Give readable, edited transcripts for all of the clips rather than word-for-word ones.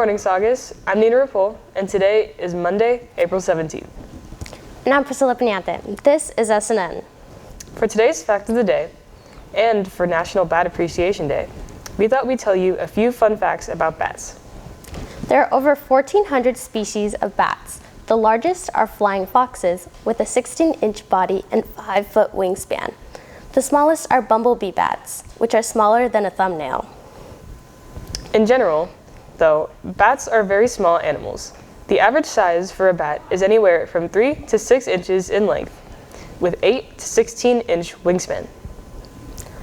morning, Saugus. I'm Nina Ripoll, and today is Monday, April 17th. And I'm Priscilla Penate. This is SNN. For today's Fact of the Day, and for National Bat Appreciation Day, we thought we'd tell you a few fun facts about bats. There are over 1,400 species of bats. The largest are flying foxes with a 16-inch body and 5-foot wingspan. The smallest are bumblebee bats, which are smaller than a thumbnail. In general, though, bats are very small animals. The average size for a bat is anywhere from 3 to 6 inches in length, with 8 to 16-inch wingspan.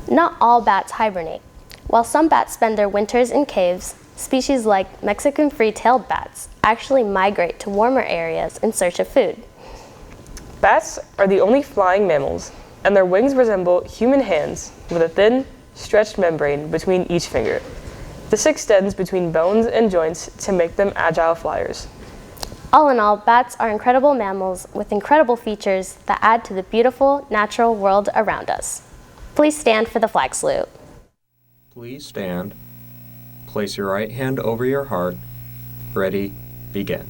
Not all bats hibernate. While some bats spend their winters in caves, species like Mexican free-tailed bats actually migrate to warmer areas in search of food. Bats are the only flying mammals, and their wings resemble human hands with a thin, stretched membrane between each finger. This extends between bones and joints to make them agile flyers. All in all, bats are incredible mammals with incredible features that add to the beautiful natural world around us. Please stand for the flag salute. Please stand. Place your right hand over your heart. Ready, begin.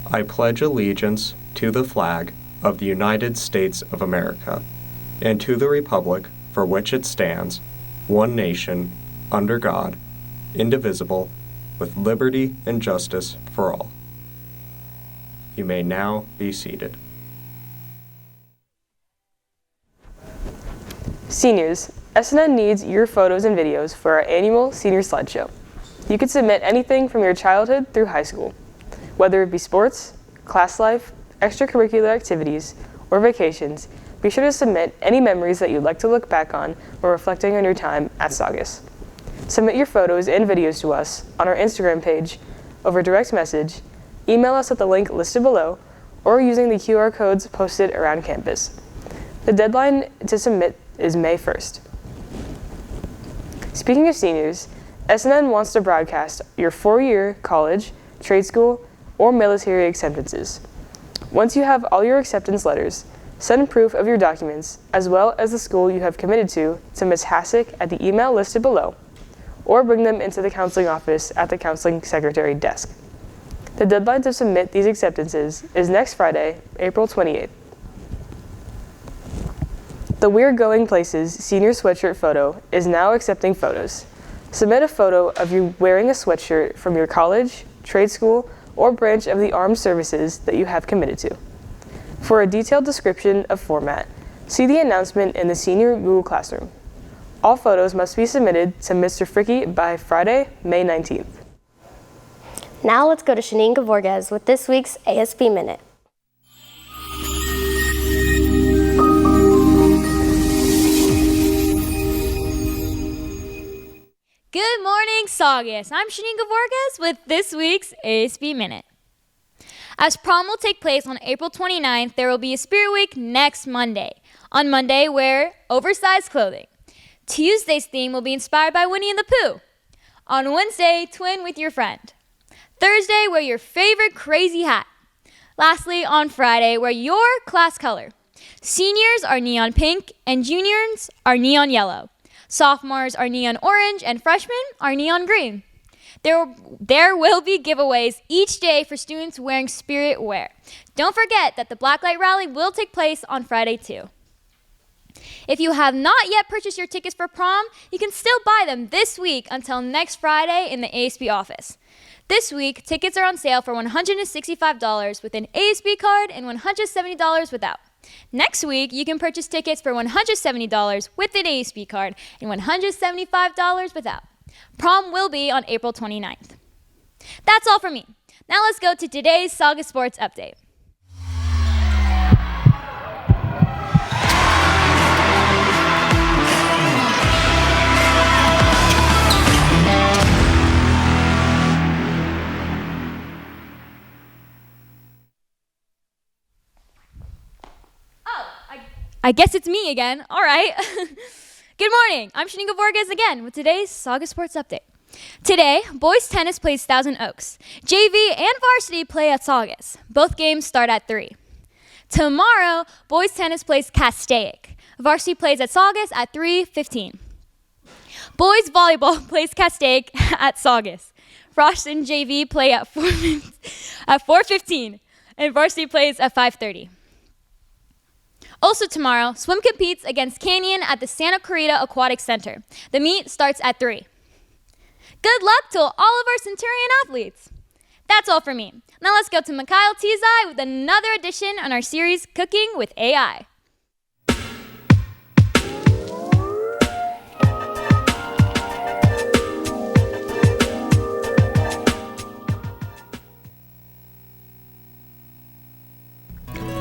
I pledge allegiance to the flag of the United States of America and to the republic for which it stands, one nation, under God, indivisible, with liberty and justice for all. You may now be seated. Seniors, SNN needs your photos and videos for our annual senior slideshow. You can submit anything from your childhood through high school, whether it be sports, class life, extracurricular activities, or vacations. Be sure to submit any memories that you'd like to look back on when reflecting on your time at Saugus. Submit your photos and videos to us on our Instagram page, over direct message, email us at the link listed below, or using the QR codes posted around campus. The deadline to submit is May 1st. Speaking of seniors, SNN wants to broadcast your 4-year college, trade school, or military acceptances. Once you have all your acceptance letters, send proof of your documents, as well as the school you have committed to Ms. Hassick at the email listed below, or bring them into the counseling office at the counseling secretary desk. The deadline to submit these acceptances is next Friday, April 28th. The We're Going Places senior sweatshirt photo is now accepting photos. Submit a photo of you wearing a sweatshirt from your college, trade school, or branch of the armed services that you have committed to. For a detailed description of format, see the announcement in the senior Google Classroom. All photos must be submitted to Mr. Fricky by Friday, May 19th. Now let's go to Shaneen Gevorgiz with this week's ASB Minute. Good morning, Saugus. I'm Shaneen Gevorgiz with this week's ASB Minute. As prom will take place on April 29th, there will be a Spirit Week next Monday. On Monday, wear oversized clothing. Tuesday's theme will be inspired by Winnie and the Pooh. On Wednesday, twin with your friend. Thursday, wear your favorite crazy hat. Lastly, on Friday, wear your class color. Seniors are neon pink and juniors are neon yellow. Sophomores are neon orange and freshmen are neon green. There will be giveaways each day for students wearing Spirit wear. Don't forget that the Blacklight Rally will take place on Friday too. If you have not yet purchased your tickets for prom, you can still buy them this week until next Friday in the ASB office. This week, tickets are on sale for $165 with an ASB card and $170 without. Next week, you can purchase tickets for $170 with an ASB card and $175 without. Prom will be on April 29th. That's all from me. Now let's go to today's Saugus Sports Update. I guess it's me again. All right. Good morning. I'm Shaneen Gevorgiz again with today's Saugus Sports Update. Today, boys tennis plays Thousand Oaks. JV and varsity play at Saugus. Both games start at 3. Tomorrow, boys tennis plays Castaic. Varsity plays at Saugus at 3:15. Boys volleyball plays Castaic at Saugus. Frost and JV play at 4:15, and varsity plays at 5:30. Also tomorrow, swim competes against Canyon at the Santa Clarita Aquatic Center. The meet starts at 3. Good luck to all of our Centurion athletes. That's all for me. Now let's go to Mikhail Tizai with another edition on our series, Cooking with AI.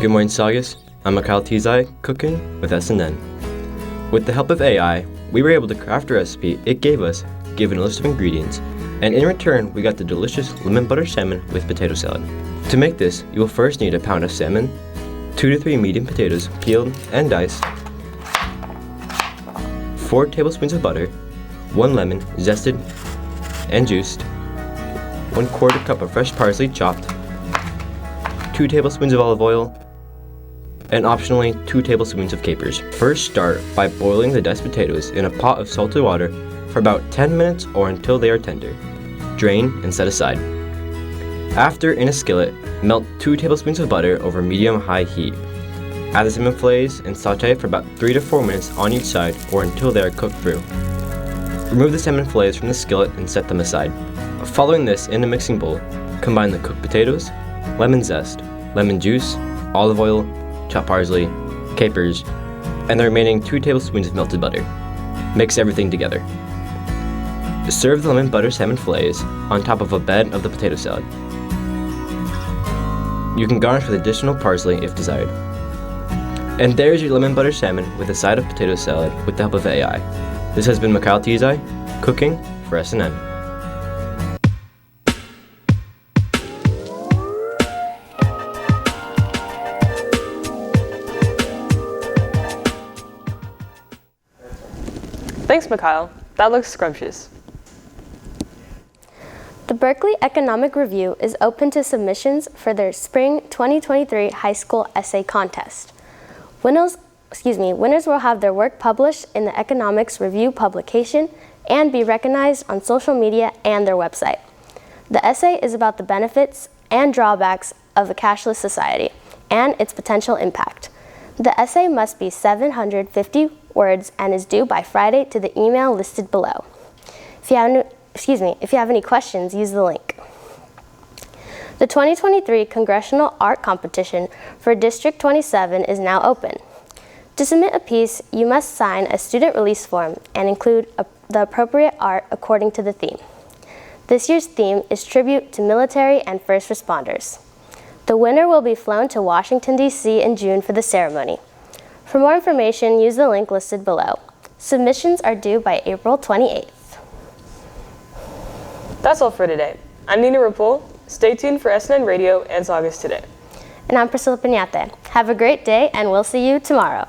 Good morning, Saugus. I'm Mikhail Tizai, cooking with SNN. With the help of AI, we were able to craft a recipe it gave us, given a list of ingredients, and in return, we got the delicious lemon butter salmon with potato salad. To make this, you will first need a pound of salmon, 2 to 3 medium potatoes peeled and diced, 4 tablespoons of butter, 1 lemon zested and juiced, 1/4 cup of fresh parsley chopped, 2 tablespoons of olive oil, and optionally 2 tablespoons of capers. First, start by boiling the diced potatoes in a pot of salted water for about 10 minutes or until they are tender. Drain and set aside. After, in a skillet, melt 2 tablespoons of butter over medium-high heat. Add the salmon fillets and saute for about 3 to 4 minutes on each side or until they are cooked through. Remove the salmon fillets from the skillet and set them aside. Following this, in a mixing bowl, combine the cooked potatoes, lemon zest, lemon juice, olive oil, chopped parsley, capers, and the remaining 2 tablespoons of melted butter. Mix everything together. Serve the lemon butter salmon fillets on top of a bed of the potato salad. You can garnish with additional parsley if desired. And there's your lemon butter salmon with a side of potato salad with the help of AI. This has been Mikhail Tizai, cooking for SNN. Thanks, Mikhail. That looks scrumptious. The Berkeley Economic Review is open to submissions for their Spring 2023 High School Essay Contest. Winners will have their work published in the Economics Review publication and be recognized on social media and their website. The essay is about the benefits and drawbacks of a cashless society and its potential impact. The essay must be 750 words and is due by Friday to the email listed below. If you have any questions, use the link. The 2023 Congressional Art Competition for District 27 is now open. To submit a piece, you must sign a student release form and include the appropriate art according to the theme. This year's theme is Tribute to Military and First Responders. The winner will be flown to Washington, D.C. in June for the ceremony. For more information, use the link listed below. Submissions are due by April 28th. That's all for today. I'm Nina Ripoll. Stay tuned for SNN Radio and Saugus Today. And I'm Priscilla Penate. Have a great day, and we'll see you tomorrow.